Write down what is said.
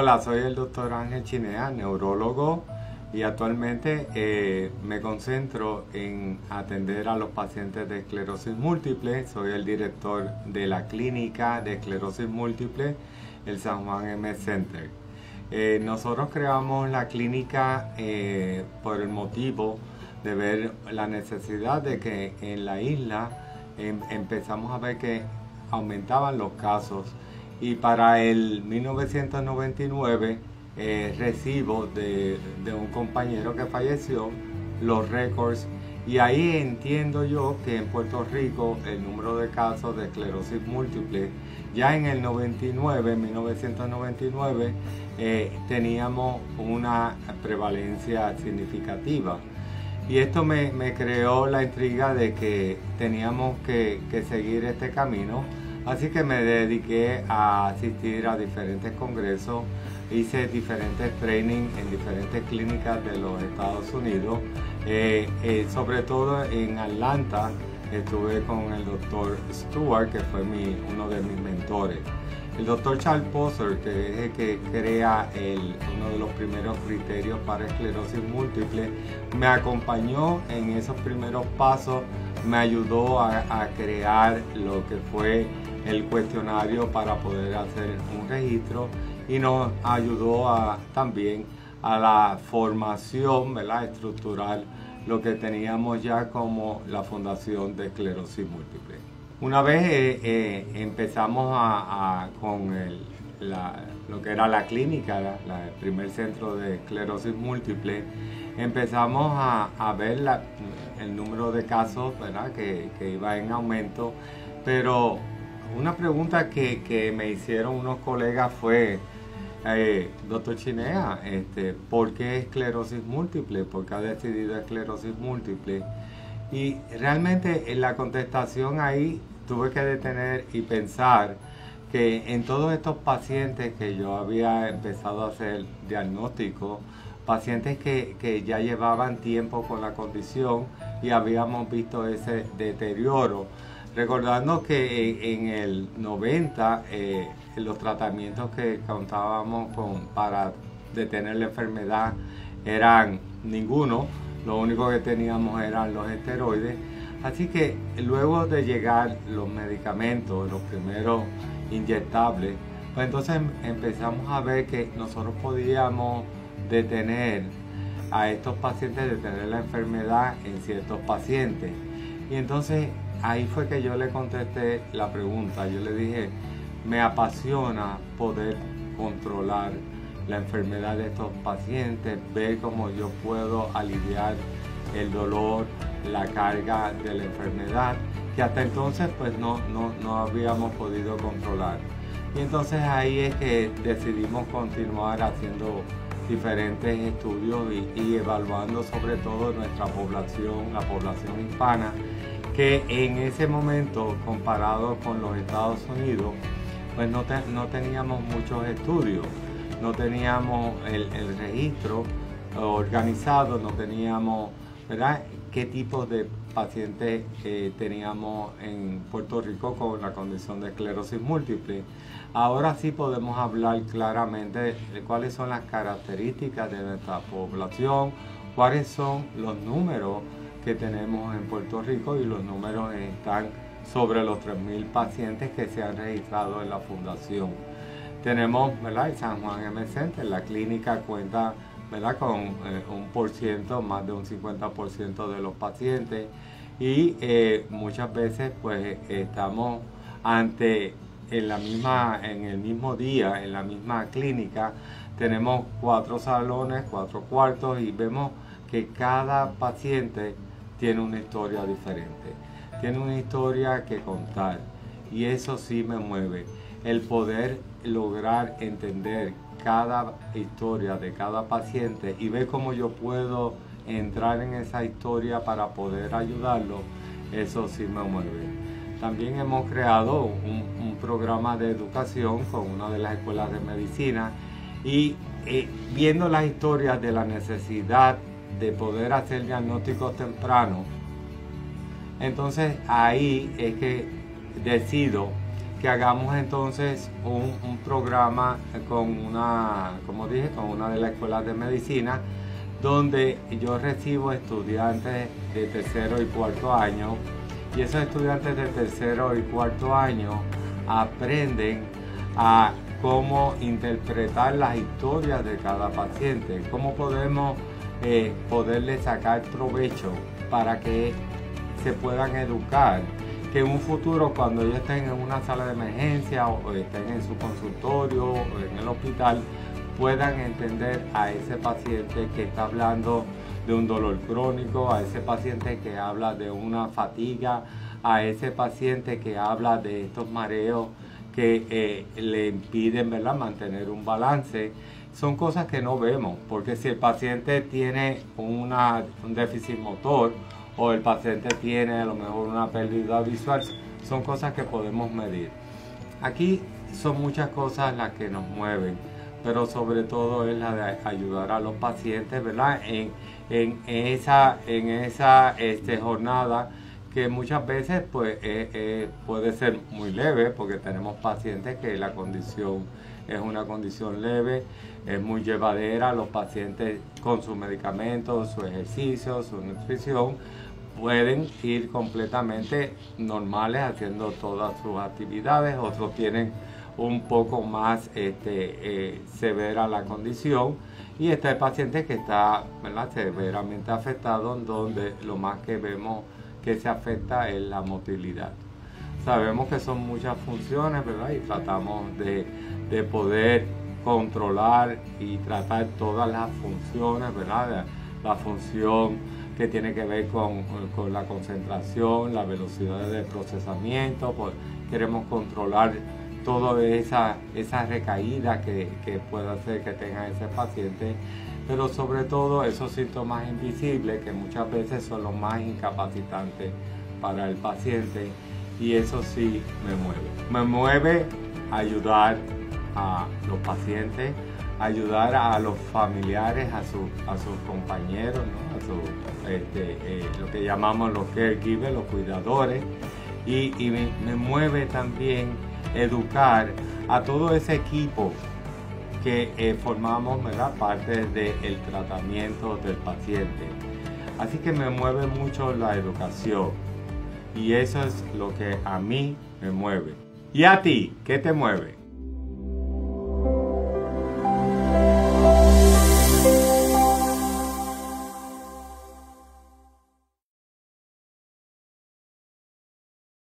Hola, soy el doctor Ángel Chinea, neurólogo, y actualmente me concentro en atender a los pacientes de esclerosis múltiple. Soy el director de la clínica de esclerosis múltiple, el San Juan M Center. Nosotros creamos la clínica por el motivo de ver la necesidad de que en la isla empezamos a ver que aumentaban los casos, y para el 1999 recibo de un compañero que falleció los récords, y ahí entiendo yo que en Puerto Rico el número de casos de esclerosis múltiple ya en el 1999 teníamos una prevalencia significativa, y esto me creó la intriga de que teníamos que seguir este camino. Así que me dediqué a asistir a diferentes congresos, hice diferentes training en diferentes clínicas de los Estados Unidos, sobre todo en Atlanta. Estuve con el doctor Stewart, que fue uno de mis mentores. El doctor Charles Posser, que es el que crea uno de los primeros criterios para esclerosis múltiple, me acompañó en esos primeros pasos, me ayudó a crear lo que fue el cuestionario para poder hacer un registro, y nos ayudó también a la formación, ¿verdad?, estructural, lo que teníamos ya como la Fundación de Esclerosis Múltiple. Una vez empezamos con lo que era la clínica, el primer centro de esclerosis múltiple, empezamos a ver el número de casos, ¿verdad?, que iba en aumento, pero una pregunta que me hicieron unos colegas fue: doctor Chinea, ¿por qué esclerosis múltiple? ¿Por qué ha decidido esclerosis múltiple? Y realmente en la contestación ahí tuve que detener y pensar que en todos estos pacientes que yo había empezado a hacer diagnóstico, pacientes que ya llevaban tiempo con la condición y habíamos visto ese deterioro, recordando que en el 90 los tratamientos que contábamos para detener la enfermedad eran ninguno, lo único que teníamos eran los esteroides. Así que luego de llegar los medicamentos, los primeros inyectables, pues entonces empezamos a ver que nosotros podíamos detener a estos pacientes, detener la enfermedad en ciertos pacientes. Y entonces ahí fue que yo le contesté la pregunta. Yo le dije: me apasiona poder controlar la enfermedad de estos pacientes, ver cómo yo puedo aliviar el dolor, la carga de la enfermedad, que hasta entonces pues no habíamos podido controlar. Y entonces ahí es que decidimos continuar haciendo diferentes estudios y evaluando sobre todo nuestra población, la población hispana, que en ese momento, comparado con los Estados Unidos, pues no teníamos muchos estudios, no teníamos el registro organizado, no teníamos, ¿verdad?, qué tipos de pacientes teníamos en Puerto Rico con la condición de esclerosis múltiple. Ahora sí podemos hablar claramente de cuáles son las características de nuestra población, cuáles son los números que tenemos en Puerto Rico, y los números están sobre los 3,000 pacientes que se han registrado en la fundación. Tenemos, ¿verdad?, el San Juan M Center, la clínica cuenta, ¿verdad?, con un %, más de un 50% de los pacientes, y muchas veces pues estamos en el mismo día, en la misma clínica, tenemos 4 salones, 4 cuartos, y vemos que cada paciente tiene una historia diferente, tiene una historia que contar, y eso sí me mueve, el poder lograr entender cada historia de cada paciente y ver cómo yo puedo entrar en esa historia para poder ayudarlo. Eso sí me mueve. También hemos creado un programa de educación con una de las escuelas de medicina, y viendo las historias de la necesidad de poder hacer diagnósticos tempranos, entonces ahí es que decido que hagamos entonces un programa con una, como dije, con una de las escuelas de medicina, donde yo recibo estudiantes de tercero y cuarto año, y esos estudiantes de tercero y cuarto año aprenden a cómo interpretar las historias de cada paciente, cómo podemos poderle sacar provecho para que se puedan educar, que en un futuro, cuando ellos estén en una sala de emergencia o estén en su consultorio o en el hospital, puedan entender a ese paciente que está hablando de un dolor crónico, a ese paciente que habla de una fatiga, a ese paciente que habla de estos mareos que le impiden, ¿verdad?, mantener un balance. Son cosas que no vemos, porque si el paciente tiene un déficit motor o el paciente tiene a lo mejor una pérdida visual, son cosas que podemos medir. Aquí son muchas cosas las que nos mueven, pero sobre todo es la de ayudar a los pacientes, ¿verdad?, en esa jornada, que muchas veces pues puede ser muy leve, porque tenemos pacientes que la condición es una condición leve, es muy llevadera. Los pacientes con sus medicamentos, su ejercicio, su nutrición, pueden ir completamente normales haciendo todas sus actividades. Otros tienen un poco más severa la condición, y está el paciente que está, ¿verdad?, severamente afectado, en donde lo más que vemos que se afecta es la motilidad. Sabemos que son muchas funciones, ¿verdad?, y tratamos de poder controlar y tratar todas las funciones, ¿verdad? La función que tiene que ver con la concentración, la velocidad de procesamiento, pues queremos controlar toda esa recaída que puede hacer que tenga ese paciente, pero sobre todo esos síntomas invisibles que muchas veces son los más incapacitantes para el paciente, y eso sí me mueve. Me mueve ayudar a los pacientes, ayudar a los familiares, a sus compañeros, ¿no?, lo que llamamos los caregivers, los cuidadores, y me mueve también educar a todo ese equipo que formamos, ¿verdad?, parte del tratamiento del paciente. Así que me mueve mucho la educación, y eso es lo que a mí me mueve. ¿Y a ti? ¿Qué te mueve?